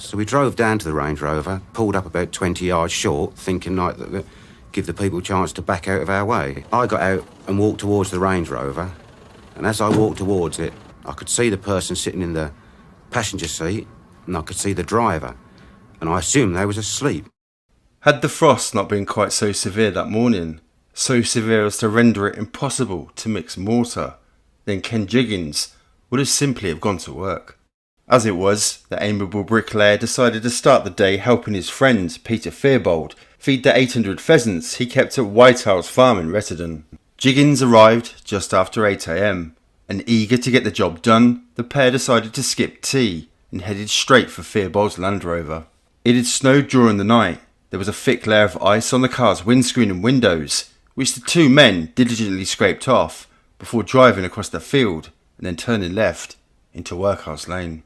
So we drove down to the Range Rover, pulled up about 20 yards short, thinking like that give the people a chance to back out of our way. I got out and walked towards the Range Rover, and as I walked towards it, I could see the person sitting in the passenger seat, and I could see the driver, and I assumed they was asleep. Had the frost not been quite so severe that morning, so severe as to render it impossible to mix mortar, then Ken Jiggins would have simply have gone to work. As it was, the amiable bricklayer decided to start the day helping his friend, Peter Fearbold, feed the 800 pheasants he kept at Whitehouse Farm in Retterdon. Jiggins arrived just after 8 a.m, and eager to get the job done, the pair decided to skip tea and headed straight for Fearbold's Land Rover. It had snowed during the night. There was a thick layer of ice on the car's windscreen and windows, which the two men diligently scraped off before driving across the field and then turning left into Workhouse Lane.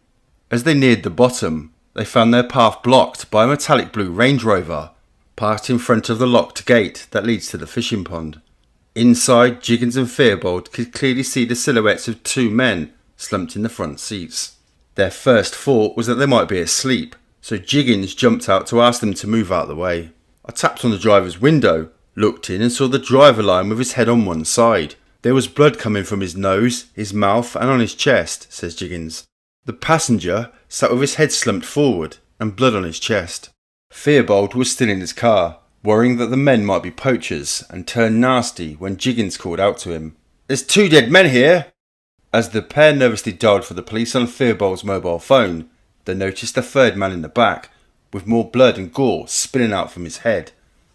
As they neared the bottom, they found their path blocked by a metallic blue Range Rover, parked in front of the locked gate that leads to the fishing pond. Inside, Jiggins and Fearbold could clearly see the silhouettes of two men slumped in the front seats. Their first thought was that they might be asleep, so Jiggins jumped out to ask them to move out of the way. I tapped on the driver's window, looked in and saw the driver lying with his head on one side. There was blood coming from his nose, his mouth and on his chest, says Jiggins. The passenger sat with his head slumped forward and blood on his chest. Fearbold was still in his car, worrying that the men might be poachers, and turned nasty when Jiggins called out to him, "There's 2 dead men here!" As the pair nervously dialed for the police on Fearbold's mobile phone, they noticed a third man in the back, with more blood and gore spilling out from his head,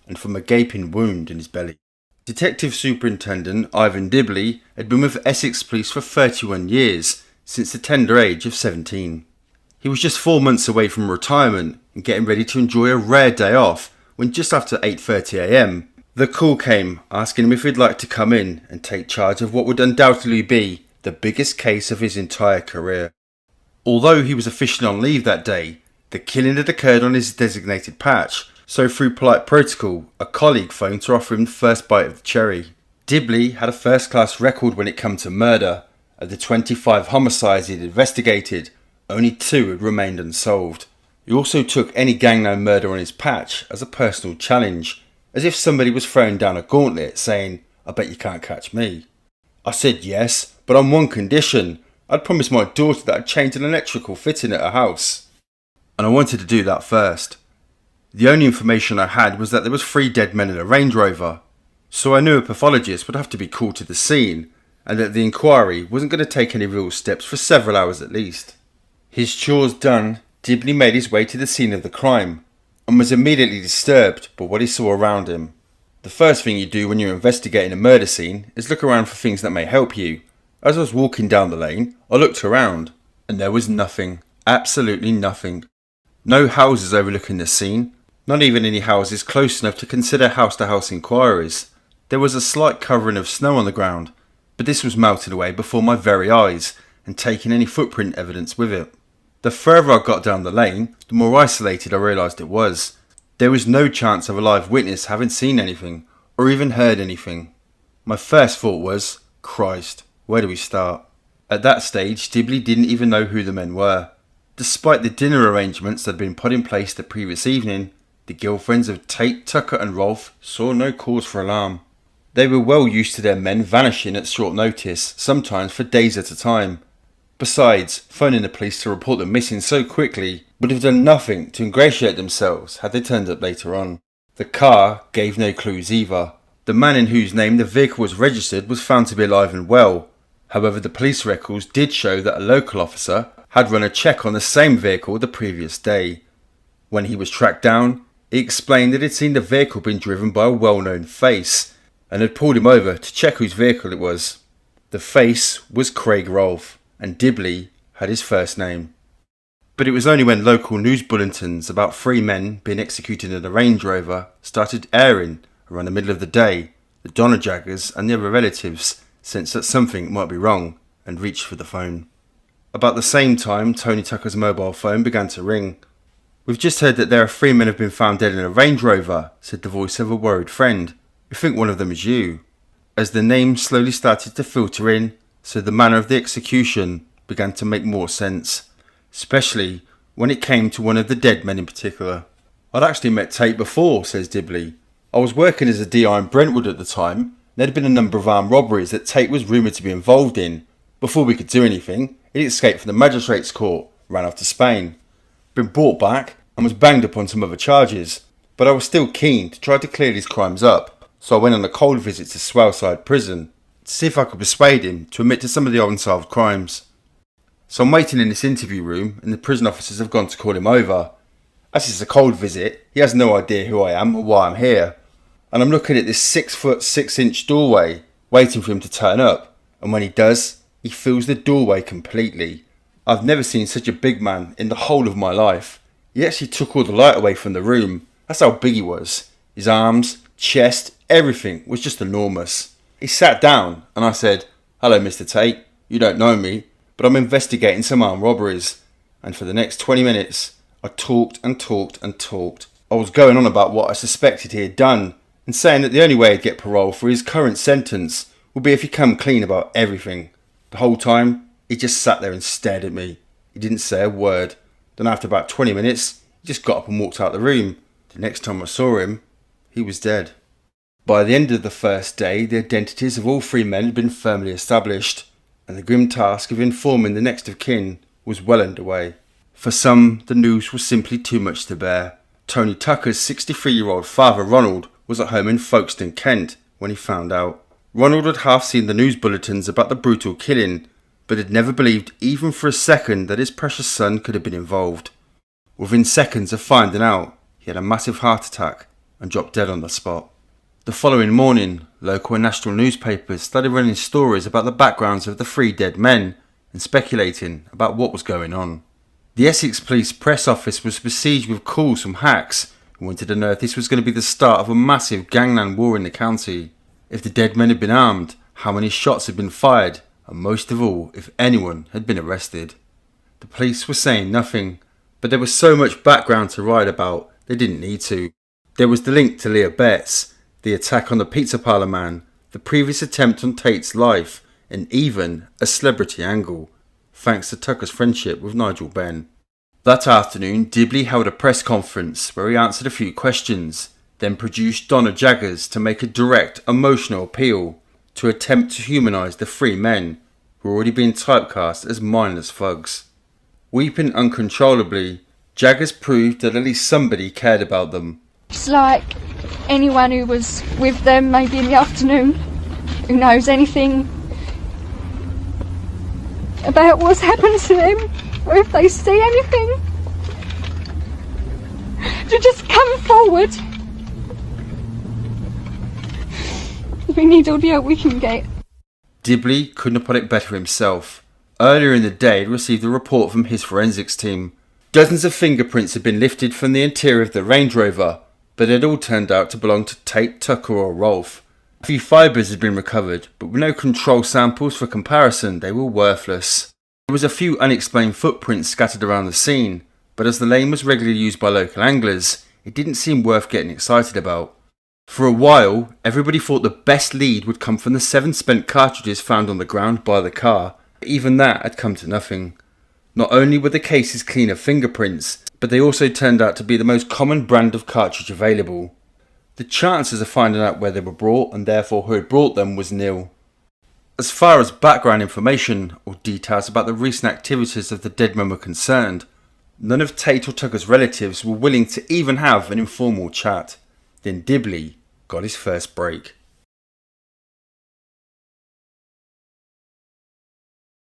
and from a gaping wound in his belly. Detective Superintendent Ivan Dibley had been with Essex Police for 31 years, since the tender age of 17. He was just 4 months away from retirement and getting ready to enjoy a rare day off when just after 8:30 a.m, the call came asking him if he'd like to come in and take charge of what would undoubtedly be the biggest case of his entire career. Although he was officially on leave that day, the killing had occurred on his designated patch, so through polite protocol, a colleague phoned to offer him the first bite of the cherry. Dibley had a first-class record when it came to murder. Of the 25 homicides he had investigated, only 2 had remained unsolved. He also took any gangland murder on his patch as a personal challenge, as if somebody was throwing down a gauntlet saying, "I bet you can't catch me." I said yes, but on one condition. I'd promised my daughter that I'd change an electrical fitting at her house. And I wanted to do that first. The only information I had was that there was 3 dead men in a Range Rover, so I knew a pathologist would have to be called to the scene, and that the inquiry wasn't going to take any real steps for several hours at least. His chores done, Dibley made his way to the scene of the crime, and was immediately disturbed by what he saw around him. The first thing you do when you're investigating a murder scene is look around for things that may help you. As I was walking down the lane, I looked around, and there was nothing, absolutely nothing. No houses overlooking the scene, not even any houses close enough to consider house-to-house inquiries. There was a slight covering of snow on the ground, but this was melted away before my very eyes and taking any footprint evidence with it. The further I got down the lane, the more isolated I realised it was. There was no chance of a live witness having seen anything, or even heard anything. My first thought was, Christ, where do we start? At that stage, Dibley didn't even know who the men were. Despite the dinner arrangements that had been put in place the previous evening, the girlfriends of Tate, Tucker and Rolfe saw no cause for alarm. They were well used to their men vanishing at short notice, sometimes for days at a time. Besides, phoning the police to report them missing so quickly would have done nothing to ingratiate themselves had they turned up later on. The car gave no clues either. The man in whose name the vehicle was registered was found to be alive and well. However, the police records did show that a local officer had run a check on the same vehicle the previous day. When he was tracked down, he explained that he'd seen the vehicle being driven by a well-known face, and had pulled him over to check whose vehicle it was. The face was Craig Rolfe, and Dibley had his first name. But it was only when local news bulletins about 3 men being executed in a Range Rover started airing around the middle of the day that Donajaggers and the other relatives sensed that something might be wrong and reached for the phone. About the same time, Tony Tucker's mobile phone began to ring. "We've just heard that there are 3 men who have been found dead in a Range Rover," said the voice of a worried friend. "We think one of them is you." As the names slowly started to filter in, so the manner of the execution began to make more sense, especially when it came to one of the dead men in particular. I'd actually met Tate before, says Dibley. I was working as a DI in Brentwood at the time. There had been a number of armed robberies that Tate was rumoured to be involved in. Before we could do anything, he'd escaped from the magistrate's court, ran off to Spain, been brought back and was banged up on some other charges. But I was still keen to try to clear these crimes up, so I went on a cold visit to Swaleside Prison to see if I could persuade him to admit to some of the unsolved crimes. So I'm waiting in this interview room and the prison officers have gone to call him over. As it's a cold visit, he has no idea who I am or why I'm here. And I'm looking at this 6 foot 6 inch doorway, waiting for him to turn up. And when he does, he fills the doorway completely. I've never seen such a big man in the whole of my life. He actually took all the light away from the room. That's how big he was. His arms, chest, everything was just enormous. He sat down and I said, "Hello, Mr. Tate. You don't know me, but I'm investigating some armed robberies." And for the next 20 minutes, I talked and talked and talked. I was going on about what I suspected he had done and saying that the only way he'd get parole for his current sentence would be if he come clean about everything. The whole time, he just sat there and stared at me. He didn't say a word. Then after about 20 minutes, he just got up and walked out the room. The next time I saw him, he was dead. By the end of the first day, the identities of all 3 men had been firmly established, and the grim task of informing the next of kin was well underway. For some, the news was simply too much to bear. Tony Tucker's 63-year-old father, Ronald, was at home in Folkestone, Kent, when he found out. Ronald had half seen the news bulletins about the brutal killing, but had never believed even for a second that his precious son could have been involved. Within seconds of finding out, he had a massive heart attack and dropped dead on the spot. The following morning, local and national newspapers started running stories about the backgrounds of the 3 dead men and speculating about what was going on. The Essex Police press office was besieged with calls from hacks who wanted to know if this was going to be the start of a massive gangland war in the county, if the dead men had been armed, how many shots had been fired, and most of all, if anyone had been arrested. The police were saying nothing, but there was so much background to write about, they didn't need to. There was the link to Leah Betts, the attack on the pizza parlour man, the previous attempt on Tate's life, and even a celebrity angle, thanks to Tucker's friendship with Nigel Benn. That afternoon, Dibley held a press conference where he answered a few questions, then produced Donna Jaggers to make a direct, emotional appeal to attempt to humanise the 3 men who were already being typecast as mindless thugs. Weeping uncontrollably, Jaggers proved that at least somebody cared about them. It's like anyone who was with them maybe in the afternoon, who knows anything about what's happened to them, or if they see anything, to just come forward. We need all the help we can get. Dibley couldn't have put it better himself. Earlier in the day, he received a report from his forensics team. Dozens of fingerprints had been lifted from the interior of the Range Rover, but it all turned out to belong to Tate, Tucker or Rolfe. A few fibres had been recovered, but with no control samples for comparison, they were worthless. There was a few unexplained footprints scattered around the scene, but as the lane was regularly used by local anglers, it didn't seem worth getting excited about. For a while, everybody thought the best lead would come from the 7 spent cartridges found on the ground by the car, but even that had come to nothing. Not only were the cases clean of fingerprints, but they also turned out to be the most common brand of cartridge available. The chances of finding out where they were brought and therefore who had brought them was nil. As far as background information or details about the recent activities of the dead men were concerned, none of Tate or Tucker's relatives were willing to even have an informal chat. Then Dibley got his first break.